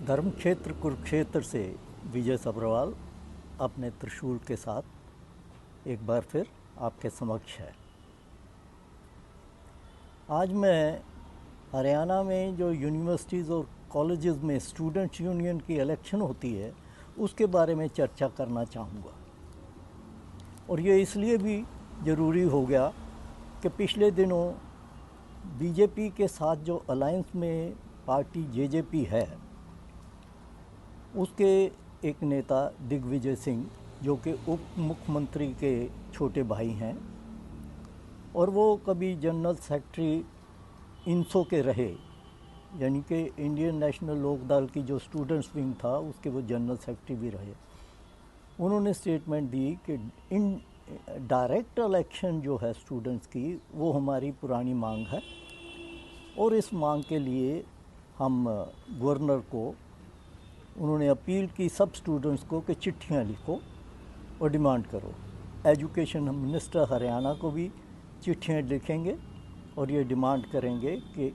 धर्मक्षेत्र कुरुक्षेत्र से विजय सब्रवाल अपने त्रिशूल के साथ एक बार फिर आपके समक्ष है। आज मैं हरियाणा में जो यूनिवर्सिटीज़ और कॉलेजेस में स्टूडेंट्स यूनियन की इलेक्शन होती है उसके बारे में चर्चा करना चाहूँगा। और ये इसलिए भी ज़रूरी हो गया कि पिछले दिनों बीजेपी के साथ जो अलायंस में पार्टी जेजेपी है उसके एक नेता दिग्विजय सिंह जो कि उप मुख्यमंत्री के छोटे भाई हैं और वो कभी जनरल सेक्रेटरी इनसो के रहे, यानी कि इंडियन नेशनल लोक दल की जो स्टूडेंट्स विंग था उसके वो जनरल सेक्रेटरी भी रहे। उन्होंने स्टेटमेंट दी कि इन डायरेक्ट इलेक्शन जो है स्टूडेंट्स की वो हमारी पुरानी मांग है और इस मांग के लिए हम गवर्नर को उन्होंने अपील की सब स्टूडेंट्स को कि चिट्ठियाँ लिखो और डिमांड करो। एजुकेशन मिनिस्टर हरियाणा को भी चिट्ठियाँ लिखेंगे और ये डिमांड करेंगे कि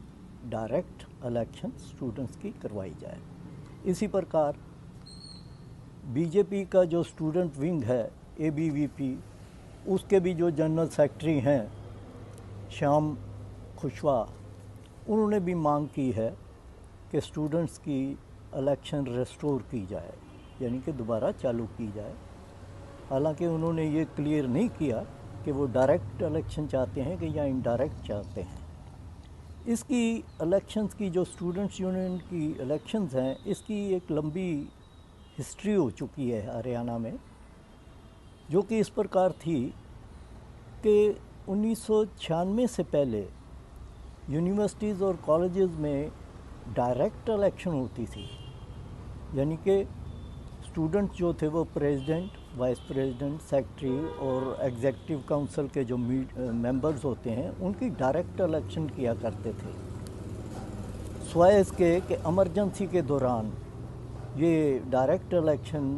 डायरेक्ट इलेक्शन स्टूडेंट्स की करवाई जाए। इसी प्रकार बीजेपी का जो स्टूडेंट विंग है एबीवीपी उसके भी जो जनरल सेक्रेटरी हैं श्याम खुशवाहा, उन्होंने भी मांग की है कि स्टूडेंट्स की इलेक्शन रेस्टोर की जाए, यानी कि दोबारा चालू की जाए। हालांकि उन्होंने ये क्लियर नहीं किया कि वो डायरेक्ट इलेक्शन चाहते हैं कि या इनडायरेक्ट चाहते हैं। इसकी इलेक्शंस की जो स्टूडेंट्स यूनियन की इलेक्शंस हैं इसकी एक लंबी हिस्ट्री हो चुकी है हरियाणा में, जो कि इस प्रकार थी कि 1996 से पहले यूनिवर्सिटीज़ और कॉलेजेस में डायरेक्ट इलेक्शन होती थी, यानी कि स्टूडेंट जो थे वो प्रेसिडेंट, वाइस प्रेसिडेंट, सेक्रेटरी और एग्जीक्यूटिव काउंसिल के जो मेंबर्स होते हैं उनकी डायरेक्ट इलेक्शन किया करते थे। स्वाय इसके कि इमरजेंसी के दौरान ये डायरेक्ट इलेक्शन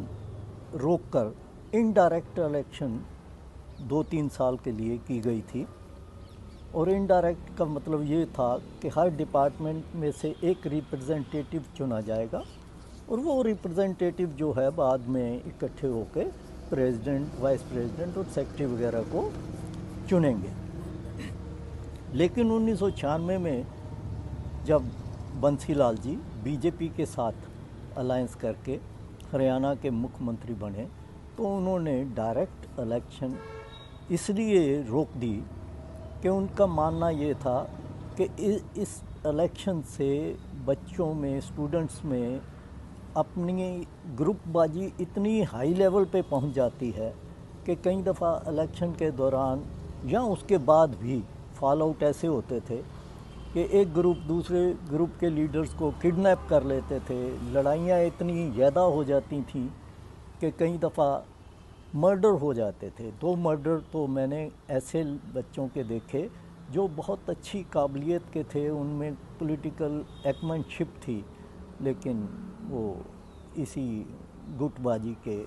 रोककर इनडायरेक्ट इलेक्शन 2-3 साल के लिए की गई थी। और इनडायरेक्ट का मतलब ये था कि हर डिपार्टमेंट में से एक रिप्रेजेंटेटिव चुना जाएगा और वो रिप्रेजेंटेटिव जो है बाद में इकट्ठे होकर प्रेसिडेंट, वाइस प्रेसिडेंट और सेक्रेटरी वगैरह को चुनेंगे। लेकिन 1996 में जब बंसीलाल जी बीजेपी के साथ अलायंस करके हरियाणा के मुख्यमंत्री बने तो उन्होंने डायरेक्ट इलेक्शन इसलिए रोक दी कि उनका मानना ये था कि इस इलेक्शन से बच्चों में, स्टूडेंट्स में अपनी ग्रुपबाजी इतनी हाई लेवल पे पहुंच जाती है कि कई दफ़ा इलेक्शन के दौरान या उसके बाद भी फॉल आउट ऐसे होते थे कि एक ग्रुप दूसरे ग्रुप के लीडर्स को किडनैप कर लेते थे। लड़ाइयाँ इतनी ज़्यादा हो जाती थीं कि कई दफ़ा मर्डर हो जाते थे। 2 मर्डर तो मैंने ऐसे बच्चों के देखे जो बहुत अच्छी काबिलियत के थे, उनमें पॉलिटिकल एक्मैनशिप थी, लेकिन वो इसी गुटबाजी के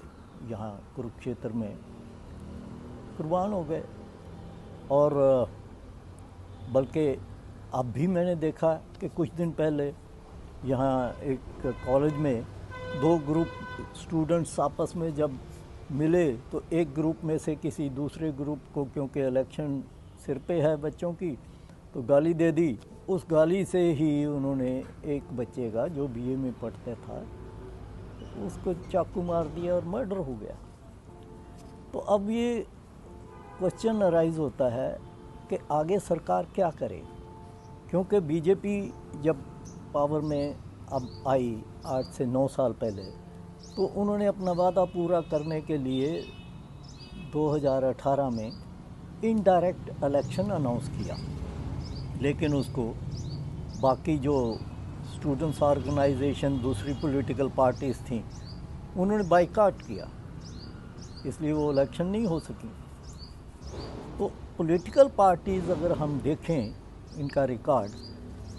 यहाँ कुरुक्षेत्र में कुर्बान हो गए। और बल्कि अब भी मैंने देखा कि कुछ दिन पहले यहाँ एक कॉलेज में 2 ग्रुप स्टूडेंट्स आपस में जब मिले तो एक ग्रुप में से किसी दूसरे ग्रुप को, क्योंकि इलेक्शन सिर पे है बच्चों की, तो गाली दे दी। उस गाली से ही उन्होंने एक बच्चे का जो बीए में पढ़ता था उसको चाकू मार दिया और मर्डर हो गया। तो अब ये क्वेश्चन अराइज होता है कि आगे सरकार क्या करे, क्योंकि बीजेपी जब पावर में अब आई 8 से 9 साल पहले तो उन्होंने अपना वादा पूरा करने के लिए 2018 में इनडायरेक्ट इलेक्शन अनाउंस किया, लेकिन उसको बाकी जो स्टूडेंट्स ऑर्गेनाइजेशन, दूसरी पॉलिटिकल पार्टीज़ थीं, उन्होंने बाइकआउट किया, इसलिए वो इलेक्शन नहीं हो सकी। तो पॉलिटिकल पार्टीज़ अगर हम देखें इनका रिकॉर्ड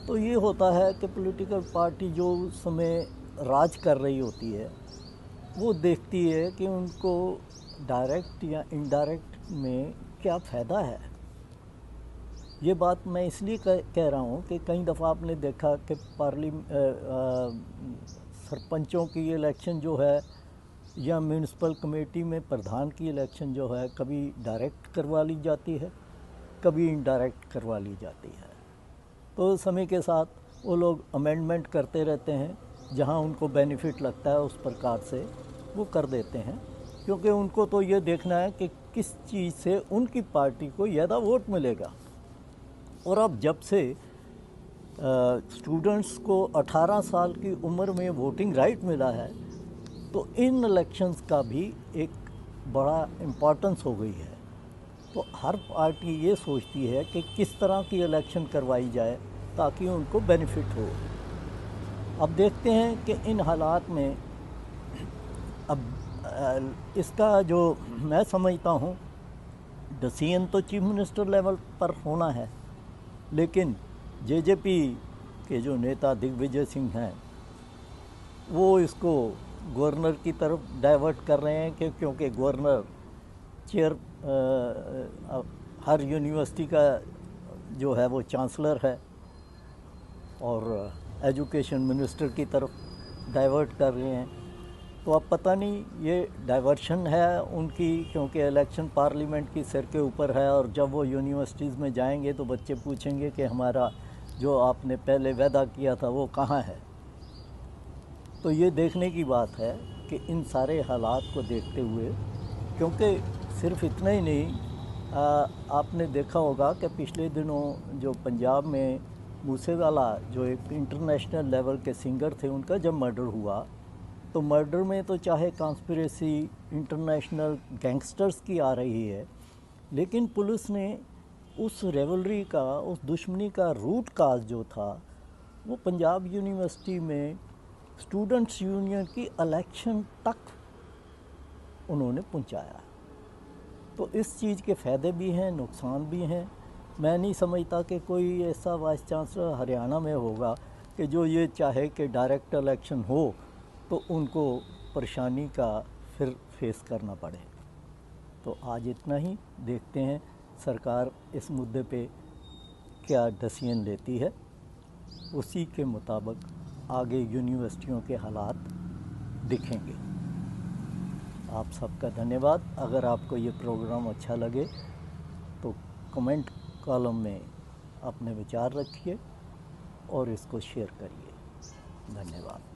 तो ये होता है कि पॉलिटिकल पार्टी जो उस समय राज कर रही होती है वो देखती है कि उनको डायरेक्ट या इनडायरेक्ट में क्या फ़ायदा है। ये बात मैं इसलिए कह रहा हूँ कि कई दफ़ा आपने देखा कि सरपंचों की इलेक्शन जो है या म्यूनिसिपल कमेटी में प्रधान की इलेक्शन जो है कभी डायरेक्ट करवा ली जाती है, कभी इनडायरेक्ट करवा ली जाती है। तो समय के साथ वो लोग अमेंडमेंट करते रहते हैं, जहां उनको बेनिफिट लगता है उस प्रकार से वो कर देते हैं, क्योंकि उनको तो ये देखना है कि किस चीज़ से उनकी पार्टी को ज़्यादा वोट मिलेगा। और अब जब से स्टूडेंट्स को 18 साल की उम्र में वोटिंग राइट मिला है, तो इन इलेक्शंस का भी एक बड़ा इम्पोर्टेंस हो गई है। तो हर पार्टी ये सोचती है कि किस तरह की इलेक्शन करवाई जाए ताकि उनको बेनिफिट हो। अब देखते हैं कि इन हालात में अब इसका जो मैं समझता हूँ, डिसीजन तो चीफ मिनिस्टर लेवल पर होना है, लेकिन जेजेपी के जो नेता दिग्विजय सिंह हैं वो इसको गवर्नर की तरफ डाइवर्ट कर रहे हैं कि क्योंकि गवर्नर चेयर हर यूनिवर्सिटी का जो है वो चांसलर है और एजुकेशन मिनिस्टर की तरफ डाइवर्ट कर रहे हैं। तो अब पता नहीं ये डाइवर्शन है उनकी, क्योंकि इलेक्शन पार्लियामेंट की सिर के ऊपर है और जब वो यूनिवर्सिटीज़ में जाएंगे तो बच्चे पूछेंगे कि हमारा जो आपने पहले वादा किया था वो कहाँ है। तो ये देखने की बात है कि इन सारे हालात को देखते हुए, क्योंकि सिर्फ इतना ही नहीं, आपने देखा होगा कि पिछले दिनों जो पंजाब में मूसेवाला जो एक इंटरनेशनल लेवल के सिंगर थे, उनका जब मर्डर हुआ तो मर्डर में तो चाहे कॉन्स्पिरेसी इंटरनेशनल गैंगस्टर्स की आ रही है, लेकिन पुलिस ने उस रेवलरी का, उस दुश्मनी का रूट काज जो था वो पंजाब यूनिवर्सिटी में स्टूडेंट्स यूनियन की इलेक्शन तक उन्होंने पहुंचाया। तो इस चीज़ के फ़ायदे भी हैं, नुकसान भी हैं। मैं नहीं समझता कि कोई ऐसा वाइस चांसलर हरियाणा में होगा कि जो ये चाहे कि डायरेक्ट इलेक्शन हो तो उनको परेशानी का फिर फेस करना पड़े। तो आज इतना ही, देखते हैं सरकार इस मुद्दे पे क्या डिसीजन लेती है, उसी के मुताबिक आगे यूनिवर्सिटियों के हालात दिखेंगे। आप सबका धन्यवाद। अगर आपको ये प्रोग्राम अच्छा लगे तो कमेंट कॉलम में अपने विचार रखिए और इसको शेयर करिए। धन्यवाद।